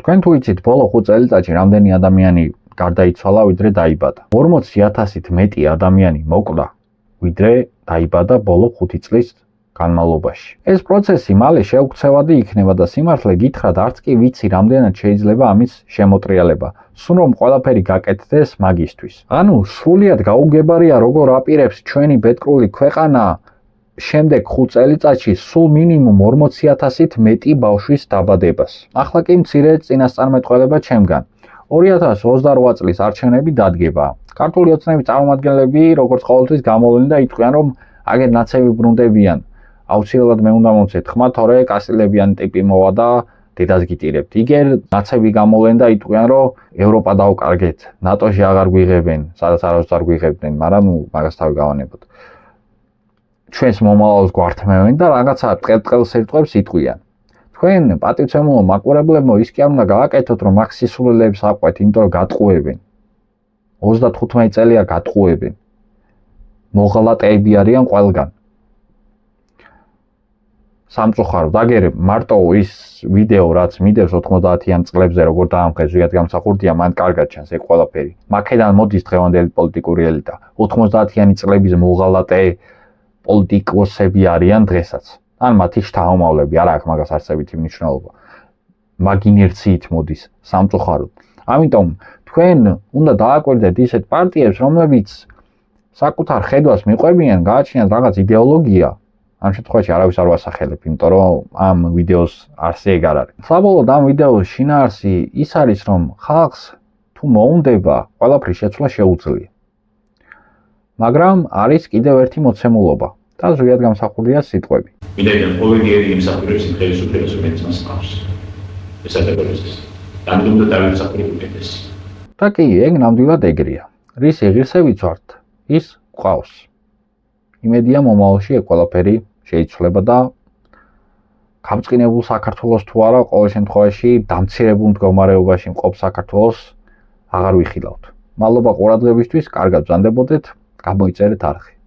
თქვენ თუ იცით, ბოლო 5 წელიწადში რამდენი ადამიანი გარდაიცვალა, ვიდრე დაიბადა. 40,000-ით მეტი ადამიანი მოკვდა, ვიდრე დაიბადა ბოლო 5 წლის განმავლობაში. ეს პროცესი მალე შეუქცევადი იქნება და სიმართლე გითხრათ, არც კი ვიცი, რამდენად შეიძლება ამის შემოტრიალება. სულ რომ ყველაფერი გაკეთდეს მაგისთვის. ანუ სრულიად გაუგებარია, როგორ აპირებს ჩვენი ბედკრული ქვეყანა შემდეგ 5 წელიწადში სულ მინიმუმ 40,000-ით მეტი ბავშვის დაბადებას. ახლა კი მცირე წინასწარმეტყველება ჩემგან. 2028 წლის არჩევნები დადგება. ქართული ოცნების წარმომადგენლები, როგორც ყოველთვის, გამოვლენ და იტყვიან, რომ აგერ ნაცები ბრუნდებიან. აუცილებლად მე უნდა მომცეთ ხმა, თორე კასტილებიანი ტიპი მოვა და დედას გიტირებთ. იგერ ნაცები გამოვლენ და იტყვიან, რომ ევროპა დავკარგეთ, ნატოში აღარ გვიღებენ, სადაც არავის არ გვიღებდნენ, მაგრამ მაგას თავი გავანებოთ. ჩვენს მომავალს გვართმევენ და რაღაცა ტყელ სიტყვებს იტყვიან. თქვენ პატივცემულო მაყურებლებო, ის კი არ უნდა გააკეთოთ, რომ მაგ სისულელეებს აყვეთ, იმიტომ რომ გატყუებენ. 35 წელია გატყუებენ. მოღალატეები არიან ყველგან. სამწუხაროდ, აგერ მარტო ის ვიდეო, რაც მიდევს 90-იან წლებზე, როგორ დაამხეს ზოგადად გამსახურდია, მან კარგად ჩანს ეგ ყველაფერი. მაქედან მოდის დღევანდელი პოლიტიკური ელიტა. 90-იანი წლების მოღალატე პოლიტიკოსები არიან დღესაც. ან მათი შთამომავლები, არ აქვს მაგას არსებითი მნიშვნელობა. მაგ ინერციით მოდის სამწუხაროდ. ამიტომ თქვენ უნდა დააკვირდეთ ისეთ პარტიებს, რომლებიც საკუთარ ხედვას მიყვებიან, გააჩნიათ რაღაც იდეოლოგია. ამ შემთხვევაში არავის არ ვასახელებ, იმიტომ რომ ამ ვიდეოს არსი ეგ არ არის. საბოლოოდ ამ ვიდეოს შინაარსი ის არის, რომ ხალხს თუ მოუნდება, ყველაფრის შეცვლა შეუძლია. მაგრამ არის კიდევ ერთი მოცემულობა და ზოგადად გამსახურდია სიტყვები. ვინაიდან ყოველდღიური იმსახურებს იმ ხელისუფლებას, რომელიც მას ყავს. ეს ადაბალებს. ამიტომ დავიმსახურებდეს. და კი, ეგ ნამდვილად ეგრეა. რის იღირსებიც ვართ, ის ყავს. იმედია მომავალში ეგ ყველაფერი შეიცვლება და გამწყინებულ საქართველოს თუ არა, ყოველ შემთხვევაში დამცირებულ მდგომარეობაში მყოფ საქართველოს აღარ ვიხილავთ. მადლობა ყურადღებისთვის, კარგად ბრძანდებოდეთ, გამოიწერეთ არხი.